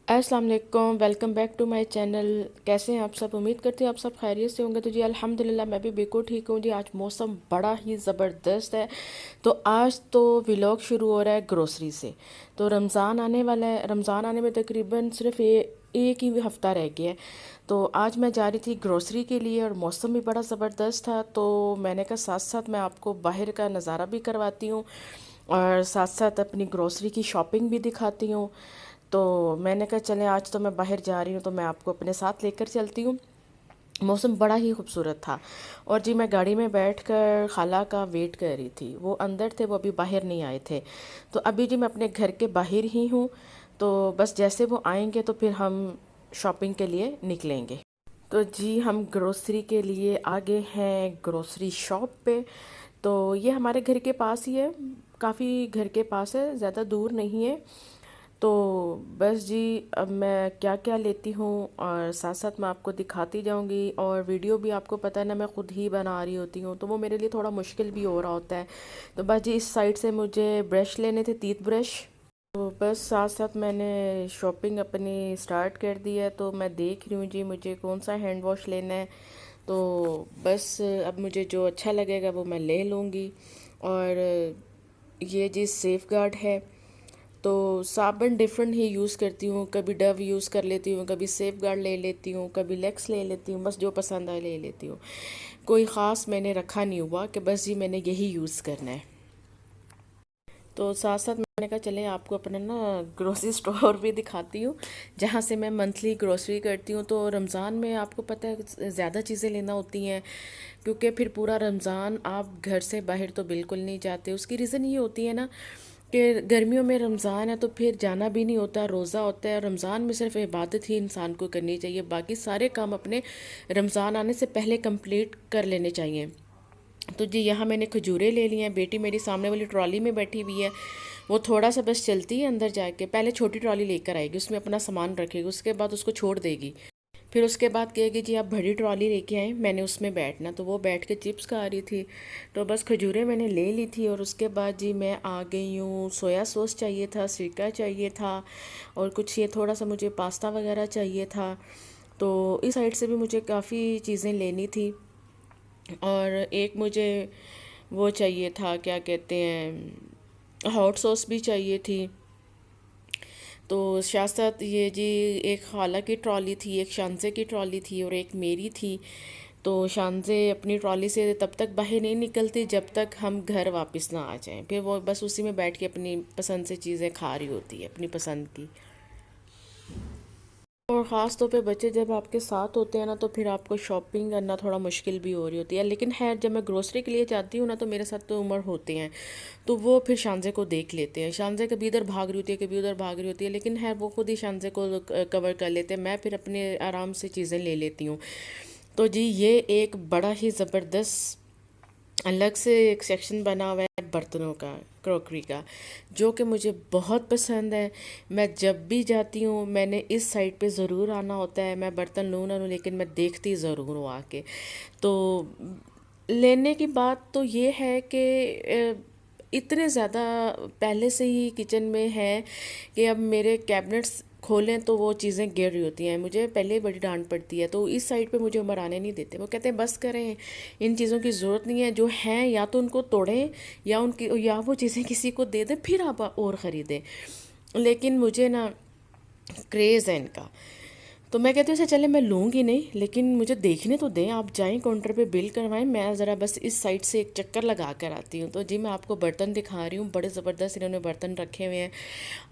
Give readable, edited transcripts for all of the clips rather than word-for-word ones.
अस्सलाम वालेकुम, welcome back to my channel. कैसे हैं आप सब? उम्मीद करती हूँ आप सब खैरियत से होंगे। तो जी अल्हम्दुलिल्लाह मैं भी बिल्कुल ठीक हूँ जी। आज मौसम बड़ा ही ज़बरदस्त है। तो आज तो व्लॉग शुरू हो रहा है ग्रोसरी से। तो रमज़ान आने वाला है, रमज़ान आने में तकरीबन सिर्फ ये एक ही हफ़्ता रह गया है। तो आज मैं जा रही थी ग्रोसरी के लिए और मौसम भी बड़ा ज़बरदस्त था। तो मैंने कहा साथ साथ मैं आपको बाहर का नज़ारा भी करवाती हूँ और साथ साथ अपनी ग्रोसरी की शॉपिंग भी दिखाती हूँ। तो मैंने कहा चलें आज तो मैं बाहर जा रही हूँ तो मैं आपको अपने साथ लेकर चलती हूँ। मौसम बड़ा ही खूबसूरत था और जी मैं गाड़ी में बैठकर खाला का वेट कर रही थी। वो अंदर थे, वो अभी बाहर नहीं आए थे। तो अभी जी मैं अपने घर के बाहर ही हूँ। तो बस जैसे वो आएंगे तो फिर हम शॉपिंग के लिए निकलेंगे। तो जी हम ग्रोसरी के लिए आगे हैं ग्रोसरी शॉप पे। तो ये हमारे घर के पास ही है, काफ़ी घर के पास है, ज़्यादा दूर नहीं है। तो बस जी अब मैं क्या क्या लेती हूँ और साथ साथ मैं आपको दिखाती जाऊँगी। और वीडियो भी आपको पता है ना, मैं ख़ुद ही बना रही होती हूँ तो वो मेरे लिए थोड़ा मुश्किल भी हो रहा होता है। तो बस जी इस साइड से मुझे ब्रश लेने थे, तीत ब्रश। तो बस साथ साथ मैंने शॉपिंग अपनी स्टार्ट कर दी है। तो मैं देख रही हूँ जी मुझे कौन सा हैंड वॉश लेना है। तो बस अब मुझे जो अच्छा लगेगा वो मैं ले लूँगी। और ये जी सेफ़ गार्ड है। तो साबुन डिफरेंट ही यूज़ करती हूँ, कभी डव यूज़ कर लेती हूँ, कभी सेफ गार्ड ले लेती हूँ, कभी लेक्स ले लेती हूँ, बस जो पसंद आए ले लेती हूँ। कोई ख़ास मैंने रखा नहीं हुआ कि बस जी मैंने यही यूज़ करना है। तो साथ साथ मैंने कहा चलें आपको अपना ना ग्रोसरी स्टोर भी दिखाती हूँ जहाँ से मैं मंथली ग्रोसरी करती हूँ। तो रमज़ान में आपको पता है ज़्यादा चीज़ें लेना होती हैं, क्योंकि फिर पूरा रमज़ान आप घर से बाहर तो बिल्कुल नहीं जाते। उसकी रीज़न ये होती है ना कि गर्मियों में रमज़ान है तो फिर जाना भी नहीं होता, रोज़ा होता है। रमज़ान में सिर्फ इबादत ही इंसान को करनी चाहिए, बाकी सारे काम अपने रमज़ान आने से पहले कंप्लीट कर लेने चाहिए। तो जी यहाँ मैंने खजूरें ले ली हैं। बेटी मेरी सामने वाली ट्रॉली में बैठी हुई है, वो थोड़ा सा बस चलती है अंदर जाके, पहले छोटी ट्रॉली लेकर आएगी, उसमें अपना सामान रखेगी, उसके बाद उसको छोड़ देगी। फिर उसके बाद कहेगी जी आप बड़ी ट्रॉली लेके आए, मैंने उसमें बैठना। तो वो बैठ के चिप्स खा रही थी। तो बस खजूरें मैंने ले ली थी और उसके बाद जी मैं आ गई हूँ। सोया सॉस चाहिए था, सिरका चाहिए था और कुछ ये थोड़ा सा मुझे पास्ता वगैरह चाहिए था। तो इस साइड से भी मुझे काफ़ी चीज़ें लेनी थी। और एक मुझे वो चाहिए था, क्या कहते हैं, हॉट सॉस भी चाहिए थी। तो साथ साथ ये जी एक खाला की ट्रॉली थी, एक शानजे की ट्रॉली थी और एक मेरी थी। तो शानजे अपनी ट्रॉली से तब तक बाहर नहीं निकलती जब तक हम घर वापस ना आ जाएं। फिर वो बस उसी में बैठ के अपनी पसंद से चीज़ें खा रही होती है, अपनी पसंद की। और ख़ास तौर पे बच्चे जब आपके साथ होते हैं ना तो फिर आपको शॉपिंग करना थोड़ा मुश्किल भी हो रही होती है। लेकिन है जब मैं ग्रोसरी के लिए जाती हूँ ना तो मेरे साथ तो उम्र होते हैं, तो वो फिर शानजे को देख लेते हैं। शानजे कभी इधर भाग रही होती है, कभी उधर भाग रही होती है, लेकिन है वो खुद ही शानजे को कवर कर लेते हैं। मैं फिर अपने आराम से चीज़ें ले लेती हूँ। तो जी ये एक बड़ा ही ज़बरदस्त अलग से एक सेक्शन बना हुआ है बर्तनों का, क्रॉकरी का, जो कि मुझे बहुत पसंद है। मैं जब भी जाती हूँ मैंने इस साइड पे ज़रूर आना होता है। मैं बर्तन लूँ ना लूँ लेकिन मैं देखती ज़रूर हूँ आके। तो लेने की बात तो ये है कि इतने ज़्यादा पहले से ही किचन में है कि अब मेरे कैबिनेट्स खोलें तो वो चीज़ें गिर रही होती हैं। मुझे पहले ही बड़ी डांट पड़ती है, तो इस साइड पे मुझे उम्र आने नहीं देते। वो कहते हैं बस करें, इन चीज़ों की ज़रूरत नहीं है, जो हैं या तो उनको तोड़ें या वो चीज़ें किसी को दे दें फिर आप और ख़रीदें। लेकिन मुझे ना क्रेज़ है इनका। तो मैं कहती हूँ अच्छा चले मैं लूँगी नहीं, लेकिन मुझे देखने तो दें। आप जाएं काउंटर पे बिल करवाएं, मैं ज़रा बस इस साइड से एक चक्कर लगा कर आती हूँ। तो जी मैं आपको बर्तन दिखा रही हूँ, बड़े ज़बरदस्त इन्होंने बर्तन रखे हुए हैं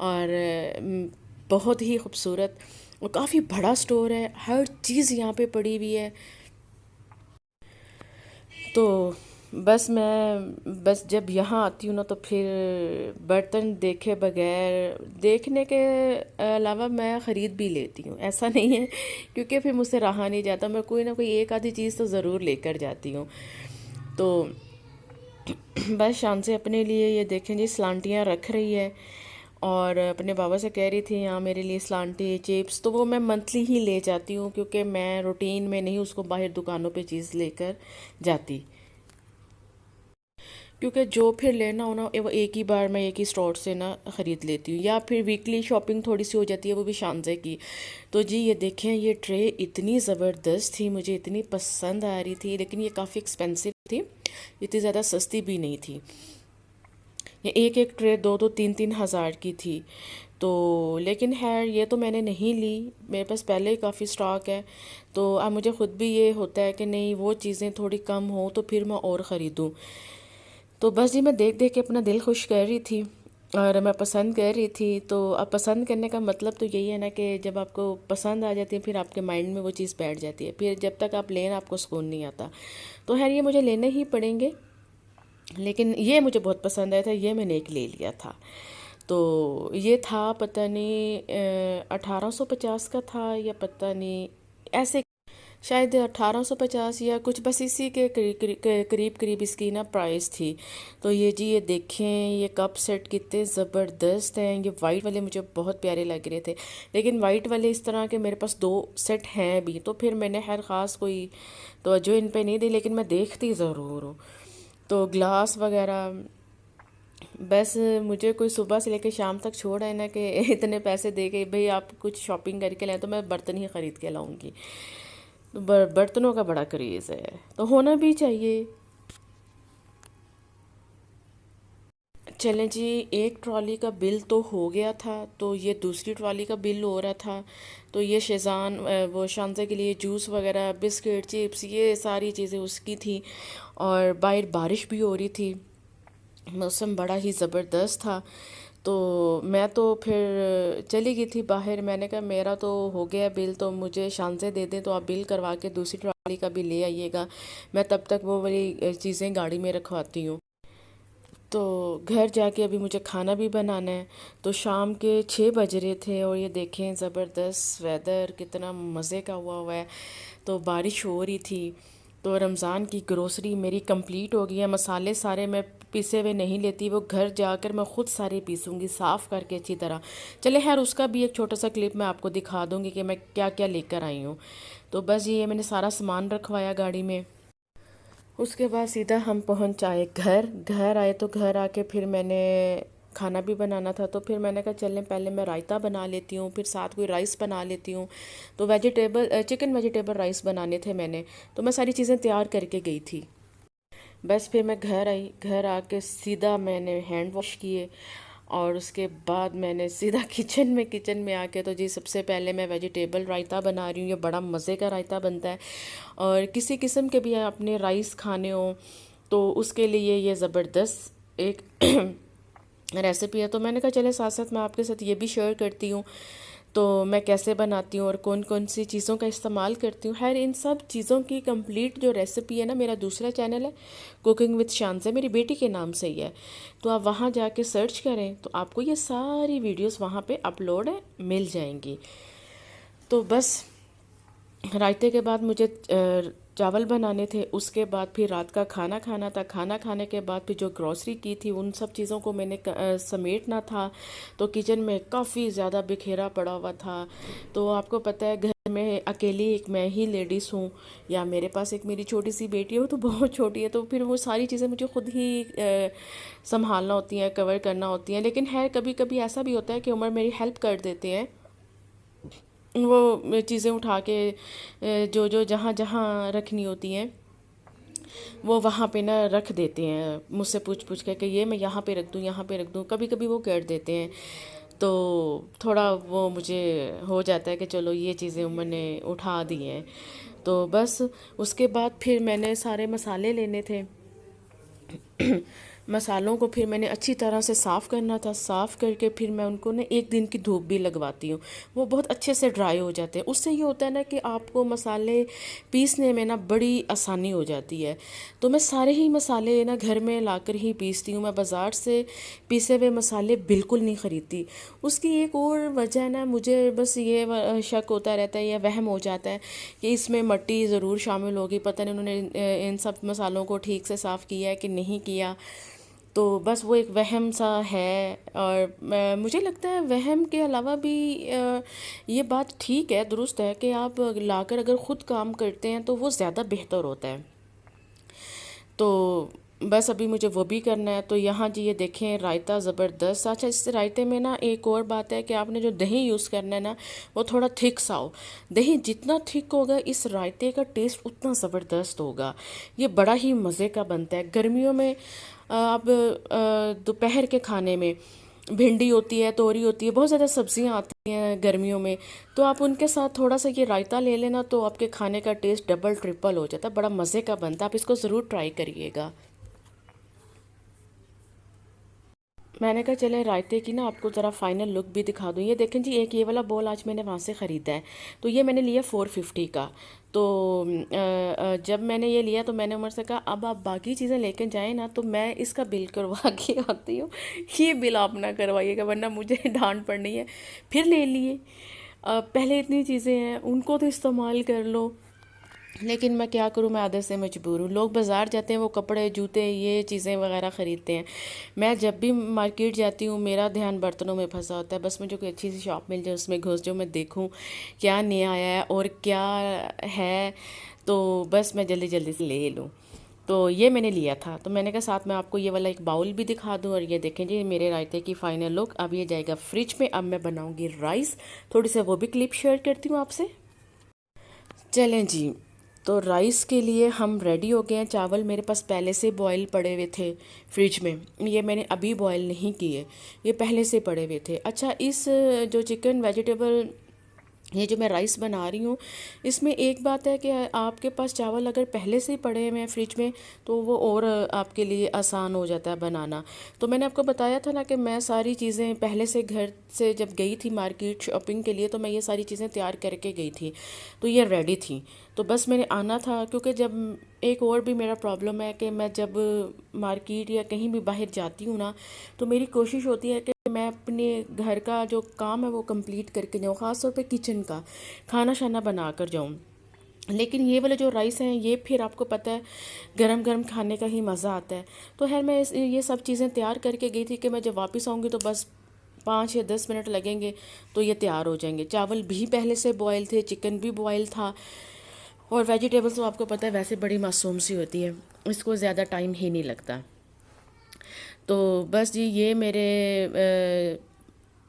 और बहुत ही खूबसूरत और काफ़ी बड़ा स्टोर है, हर चीज़ यहाँ पे पड़ी हुई है। तो बस जब यहाँ आती हूँ ना तो फिर बर्तन देखे बगैर, देखने के अलावा मैं ख़रीद भी लेती हूँ, ऐसा नहीं है, क्योंकि फिर मुझसे रहा नहीं जाता। मैं कोई ना कोई एक आधी चीज़ तो ज़रूर लेकर जाती हूँ। तो बस शान से अपने लिए ये देखें जी सलांटियाँ रख रही है और अपने बाबा से कह रही थी यहाँ मेरे लिए सलांटी चिप्स। तो वो मैं मंथली ही ले जाती हूँ क्योंकि मैं रूटीन में नहीं उसको बाहर दुकानों पे चीज़ लेकर जाती। क्योंकि जो फिर लेना हो ना वो एक ही बार मैं एक ही स्टोर से ना ख़रीद लेती हूँ, या फिर वीकली शॉपिंग थोड़ी सी हो जाती है, वो भी शानजे की। तो जी ये देखें, ये ट्रे इतनी ज़बरदस्त थी, मुझे इतनी पसंद आ रही थी, लेकिन ये काफ़ी एक्सपेंसिव थी, इतनी ज़्यादा सस्ती भी नहीं थी। ये एक एक ट्रे दो दो तीन तीन हज़ार की थी। तो लेकिन खैर ये तो मैंने नहीं ली, मेरे पास पहले ही काफ़ी स्टॉक है। तो अब मुझे ख़ुद भी ये होता है कि नहीं, वो चीज़ें थोड़ी कम हो तो फिर मैं और ख़रीदूँ। तो बस जी मैं देख देख के अपना दिल खुश कर रही थी और मैं पसंद कर रही थी। तो अब पसंद करने का मतलब तो यही है ना कि जब आपको पसंद आ जाती है फिर आपके माइंड में वो चीज़ बैठ जाती है, फिर जब तक आप लें आपको सुकून नहीं आता। तो खैर ये मुझे लेने ही पड़ेंगे, लेकिन ये मुझे बहुत पसंद आया था, ये मैंने एक ले लिया था। तो ये था पता नहीं 1850 का था या पता नहीं, ऐसे शायद 1850 या कुछ, बस इसी के करीब करीब इसकी ना प्राइस थी। तो ये जी ये देखें, ये कप सेट कितने ज़बरदस्त हैं। ये वाइट वाले मुझे बहुत प्यारे लग रहे थे, लेकिन वाइट वाले इस तरह के मेरे पास दो सेट हैं भी, तो फिर मैंने खैर ख़ास कोई तवज्जो इन पे नहीं दी, लेकिन मैं देखती ज़रूर हूँ। तो ग्लास वगैरह, बस मुझे कोई सुबह से लेकर शाम तक छोड़ है ना कि इतने पैसे दे के भाई आप कुछ शॉपिंग करके लाएं, तो मैं बर्तन ही ख़रीद के लाऊंगी। तो बर्तनों का बड़ा क्रेज़ है, तो होना भी चाहिए। चलें जी, एक ट्रॉली का बिल तो हो गया था, तो ये दूसरी ट्रॉली का बिल हो रहा था। तो ये शेज़ान वो शानज़े के लिए जूस वगैरह, बिस्किट, चिप्स, ये सारी चीज़ें उसकी थी। और बाहर बारिश भी हो रही थी, मौसम बड़ा ही ज़बरदस्त था। तो मैं तो फिर चली गई थी बाहर, मैंने कहा मेरा तो हो गया बिल, तो मुझे शानसे दे दें, तो आप बिल करवा के दूसरी ट्रॉली का भी ले आइएगा, मैं तब तक वो वाली चीज़ें गाड़ी में रखवाती हूँ। तो घर जाके अभी मुझे खाना भी बनाना है। तो शाम के 6 बज रहे थे और ये देखें ज़बरदस्त वेदर कितना मज़े का हुआ हुआ है। तो बारिश हो रही थी। तो रमज़ान की ग्रोसरी मेरी कंप्लीट हो गई है। मसाले सारे मैं पीसे हुए नहीं लेती, वो घर जाकर मैं ख़ुद सारे पीसूँगी साफ़ करके अच्छी तरह। चले खैर उसका भी एक छोटा सा क्लिप मैं आपको दिखा दूँगी कि मैं क्या क्या लेकर आई हूँ। तो बस ये मैंने सारा सामान रखवाया गाड़ी में। उसके बाद सीधा हम पहुंच आए घर। घर आए तो घर आके फिर मैंने खाना भी बनाना था, तो फिर मैंने कहा चलें पहले मैं रायता बना लेती हूँ, फिर साथ कोई राइस बना लेती हूँ। तो वेजिटेबल चिकन वेजिटेबल राइस बनाने थे मैंने, तो मैं सारी चीज़ें तैयार करके गई थी। बस फिर मैं घर आई, घर आके सीधा मैंने हैंड वॉश किए और उसके बाद मैंने सीधा किचन में आके, तो जी सबसे पहले मैं वेजिटेबल रायता बना रही हूँ। ये बड़ा मज़े का रायता बनता है, और किसी किस्म के भी अपने राइस खाने हो तो उसके लिए ये ज़बरदस्त एक रेसिपी है। तो मैंने कहा चले साथ साथ मैं आपके साथ ये भी शेयर करती हूँ, तो मैं कैसे बनाती हूँ और कौन कौन सी चीज़ों का इस्तेमाल करती हूँ। खैर इन सब चीज़ों की कंप्लीट जो रेसिपी है ना, मेरा दूसरा चैनल है कुकिंग विद शानज़े, मेरी बेटी के नाम से ही है। तो आप वहाँ जाके सर्च करें तो आपको ये सारी वीडियोस वहाँ पे अपलोड है, मिल जाएंगी। तो बस रायते के बाद मुझे चावल बनाने थे, उसके बाद फिर रात का खाना खाना था। खाना खाने के बाद फिर जो ग्रॉसरी की थी उन सब चीज़ों को मैंने समेटना था। तो किचन में काफ़ी ज़्यादा बिखेरा पड़ा हुआ था। तो आपको पता है घर में अकेली एक मैं ही लेडीज़ हूँ, या मेरे पास एक मेरी छोटी सी बेटी है, वो तो बहुत छोटी है, तो फिर वो सारी चीज़ें मुझे खुद ही संभालना होती हैं, कवर करना होती हैं। लेकिन है कभी कभी ऐसा भी होता है कि उमर मेरी हेल्प कर देते हैं, वो चीज़ें उठा के जो जो जहाँ जहाँ रखनी होती हैं वो वहाँ पे ना रख देते हैं, मुझसे पूछ पूछ के कि ये मैं यहाँ पे रख दूँ, यहाँ पे रख दूँ, कभी कभी वो कर देते हैं। तो थोड़ा वो मुझे हो जाता है कि चलो ये चीज़ें उन्होंने उठा दी हैं। तो बस उसके बाद फिर मैंने सारे मसाले लेने थे। मसालों को फिर मैंने अच्छी तरह से साफ़ करना था, साफ़ करके फिर मैं उनको ना एक दिन की धूप भी लगवाती हूँ, वो बहुत अच्छे से ड्राई हो जाते हैं। उससे ये होता है ना कि आपको मसाले पीसने में ना बड़ी आसानी हो जाती है। तो मैं सारे ही मसाले ना घर में लाकर ही पीसती हूँ, मैं बाज़ार से पीसे हुए मसाले बिल्कुल नहीं ख़रीदती। उसकी एक और वजह है ना, मुझे बस ये शक होता रहता है या वहम हो जाता है कि इसमें मिट्टी ज़रूर शामिल होगी, पता नहीं उन्होंने इन सब मसालों को ठीक से साफ़ किया है कि नहीं किया। तो बस वो एक वहम सा है। और मुझे लगता है वहम के अलावा भी ये बात ठीक है, दुरुस्त है कि आप लाकर अगर ख़ुद काम करते हैं तो वो ज़्यादा बेहतर होता है। तो बस अभी मुझे वो भी करना है। तो यहाँ जी ये देखें रायता ज़बरदस्त। अच्छा, इस रायते में ना एक और बात है कि आपने जो दही यूज़ करना है ना वो थोड़ा थिक सा हो। दही जितना थिक होगा इस रायते का टेस्ट उतना ज़बरदस्त होगा। ये बड़ा ही मज़े का बनता है गर्मियों में। अब दोपहर के खाने में भिंडी होती है, तोरी होती है, बहुत ज़्यादा सब्जियां आती हैं गर्मियों में। तो आप उनके साथ थोड़ा सा ये रायता ले लेना तो आपके खाने का टेस्ट डबल ट्रिपल हो जाता है। बड़ा मज़े का बनता है, आप इसको ज़रूर ट्राई करिएगा। मैंने कहा चले रायते की ना आपको ज़रा फाइनल लुक भी दिखा दूँ। ये देखें जी, एक ये वाला बॉल आज मैंने वहाँ से ख़रीदा है। तो ये मैंने लिया 450 का। तो जब मैंने ये लिया तो मैंने उमर से कहा अब आप बाकी चीज़ें लेकर जाएं ना तो मैं इसका बिल करवा के आती हूँ, ये बिल आप ना करवाइएगा वरना मुझे डांट पड़नी है। फिर ले लिए। पहले इतनी चीज़ें हैं उनको तो इस्तेमाल कर लो, लेकिन मैं क्या करूँ, मैं आदत से मजबूर हूँ। लोग बाज़ार जाते हैं वो कपड़े जूते ये चीज़ें वगैरह ख़रीदते हैं। मैं जब भी मार्केट जाती हूँ मेरा ध्यान बर्तनों में फंसा होता है। बस मुझे कोई अच्छी सी शॉप मिल जाए उसमें घुस जाऊँ, मैं देखूँ क्या नया आया है और क्या है, तो बस मैं जल्दी जल्दी से ले लूँ। तो ये मैंने लिया था। तो मैंने कहा साथ में आपको ये वाला एक बाउल भी दिखा दूँ। और ये देखें जी मेरे रायते की फ़ाइनल लुक। अब ये जाएगा फ्रिज में। अब मैं बनाऊँगी राइस। थोड़ी सी वो भी क्लिप शेयर करती हूँ आपसे। चलें जी, तो राइस के लिए हम रेडी हो गए हैं। चावल मेरे पास पहले से बॉयल पड़े हुए थे फ्रिज में, ये मैंने अभी बॉयल नहीं किए, ये पहले से पड़े हुए थे। अच्छा, इस जो चिकन वेजिटेबल ये जो मैं राइस बना रही हूँ इसमें एक बात है कि आपके पास चावल अगर पहले से ही पड़े हुए हैं फ्रिज में तो वो और आपके लिए आसान हो जाता है बनाना। तो मैंने आपको बताया था ना कि मैं सारी चीज़ें पहले से घर से जब गई थी मार्केट शॉपिंग के लिए तो मैं ये सारी चीज़ें तैयार करके गई थी, तो ये रेडी थी। तो बस मैंने आना था, क्योंकि जब एक और भी मेरा प्रॉब्लम है कि मैं जब मार्केट या कहीं भी बाहर जाती हूँ ना तो मेरी कोशिश होती है कि मैं अपने घर का जो काम है वो कंप्लीट करके जाऊँ, ख़ास तौर पे किचन का खाना शाना बना कर जाऊँ। लेकिन ये वाले जो राइस हैं ये फिर आपको पता है गरम गरम खाने का ही मज़ा आता है। तो खैर मैं ये सब चीज़ें तैयार करके गई थी कि मैं जब वापस आऊँगी तो बस 5 या 10 मिनट लगेंगे तो ये तैयार हो जाएंगे। चावल भी पहले से बॉयल थे, चिकन भी बॉयल था, और वेजिटेबल्स तो आपको पता है वैसे बड़ी मासूम सी होती है, इसको ज़्यादा टाइम ही नहीं लगता। तो बस जी ये मेरे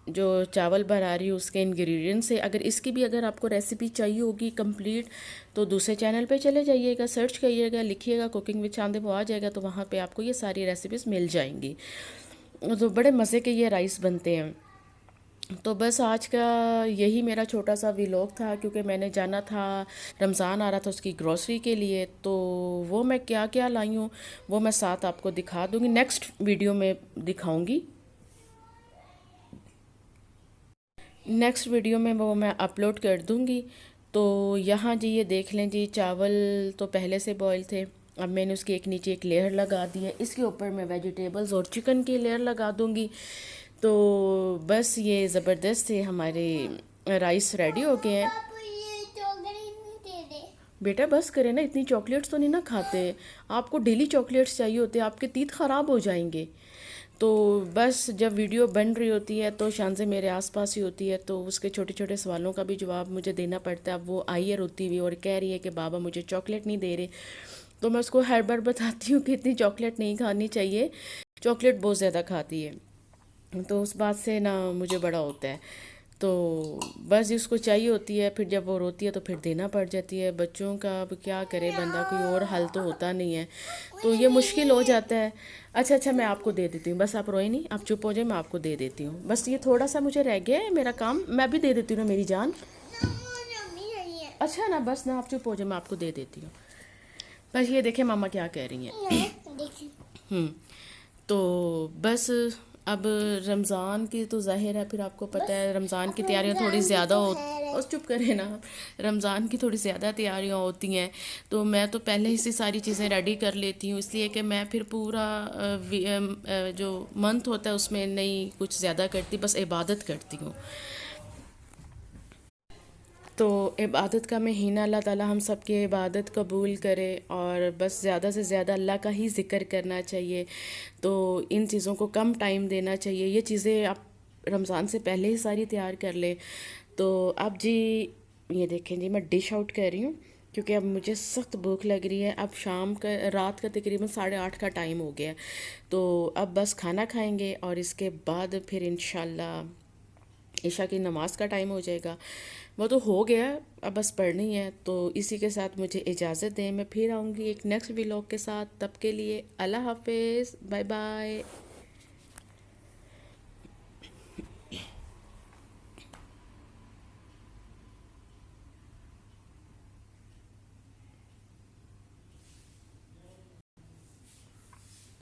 जो चावल बना रही हूँ उसके इंग्रेडिएंट्स है। अगर इसकी भी अगर आपको रेसिपी चाहिए होगी कंप्लीट तो दूसरे चैनल पे चले जाइएगा, सर्च करिएगा, लिखिएगा कुकिंग विद शांति, वो आ जाएगा। तो वहाँ पे आपको ये सारी रेसिपीज़ मिल जाएंगी। तो बड़े मज़े के ये राइस बनते हैं। तो बस आज का यही मेरा छोटा सा व्लॉग था, क्योंकि मैंने जाना था, रमज़ान आ रहा था उसकी ग्रॉसरी के लिए। तो वो मैं क्या क्या लाई हूँ वो मैं साथ आपको दिखा दूँगी, नेक्स्ट वीडियो में दिखाऊँगी। नेक्स्ट वीडियो में वो मैं अपलोड कर दूँगी। तो यहाँ जी ये देख लें जी, चावल तो पहले से बॉयल थे। अब मैंने उसकी एक नीचे एक लेयर लगा दी है, इसके ऊपर मैं वेजिटेबल्स और चिकन की लेयर लगा दूँगी। तो बस ये ज़बरदस्त से हमारे राइस रेडी हो गए हैं। बेटा बस करें ना, इतनी चॉकलेट्स तो नहीं ना खाते, आपको डेली चॉकलेट्स चाहिए होते हैं, आपके तीत ख़राब हो जाएंगे। तो बस जब वीडियो बन रही होती है तो शान से मेरे आसपास ही होती है, तो उसके छोटे छोटे सवालों का भी जवाब मुझे देना पड़ता है। अब वो आई है रोती हुई और कह रही है कि बाबा मुझे चॉकलेट नहीं दे रहे। तो मैं उसको हर बार बताती हूँ कि इतनी चॉकलेट नहीं खानी चाहिए, चॉकलेट बहुत ज़्यादा खाती है। तो उस बात से ना मुझे बड़ा होता है। तो बस जिसको चाहिए होती है, फिर जब वो रोती है तो फिर देना पड़ जाती है। बच्चों का अब क्या करे बंदा, कोई और हल तो होता नहीं है, तो ये मुश्किल हो जाता है। अच्छा अच्छा, मैं आपको दे देती हूँ, बस आप रोए नहीं, आप चुप हो जाए, मैं आपको दे देती हूँ। बस ये थोड़ा सा मुझे रह गया है मेरा काम, मैं भी दे देती हूँ ना मेरी जान। अच्छा ना, बस ना आप चुप हो जाए, मैं आपको दे देती हूँ। बस ये देखें मामा क्या कह रही हैं। हम्म। तो बस अब रमज़ान की तो ज़ाहिर है, फिर आपको पता है रमज़ान की तैयारियां थोड़ी ज़्यादा हो, और चुप करें ना, रमज़ान की थोड़ी ज़्यादा तैयारियां होती हैं। तो मैं तो पहले ही से सारी चीज़ें रेडी कर लेती हूँ, इसलिए कि मैं फिर पूरा जो मंथ होता है उसमें नहीं कुछ ज़्यादा करती, बस इबादत करती हूँ। तो इबादत का महीना, अल्लाह ताला हम सब की इबादत कबूल करे, और बस ज़्यादा से ज़्यादा अल्लाह का ही ज़िक्र करना चाहिए। तो इन चीज़ों को कम टाइम देना चाहिए, ये चीज़ें आप रमज़ान से पहले ही सारी तैयार कर लें। तो अब जी ये देखें जी, मैं डिश आउट कर रही हूँ क्योंकि अब मुझे सख्त भूख लग रही है। अब शाम का रात का तकरीबन 8:30 का टाइम हो गया है। तो अब बस खाना खाएंगे और इसके बाद फिर इंशाल्लाह ईशा की नमाज का टाइम हो जाएगा। वो तो हो गया, अब बस पढ़नी है। तो इसी के साथ मुझे इजाज़त दें, मैं फिर आऊँगी एक नेक्स्ट व्लॉग के साथ। तब के लिए अल्लाह हाफिज़, बाय बाय।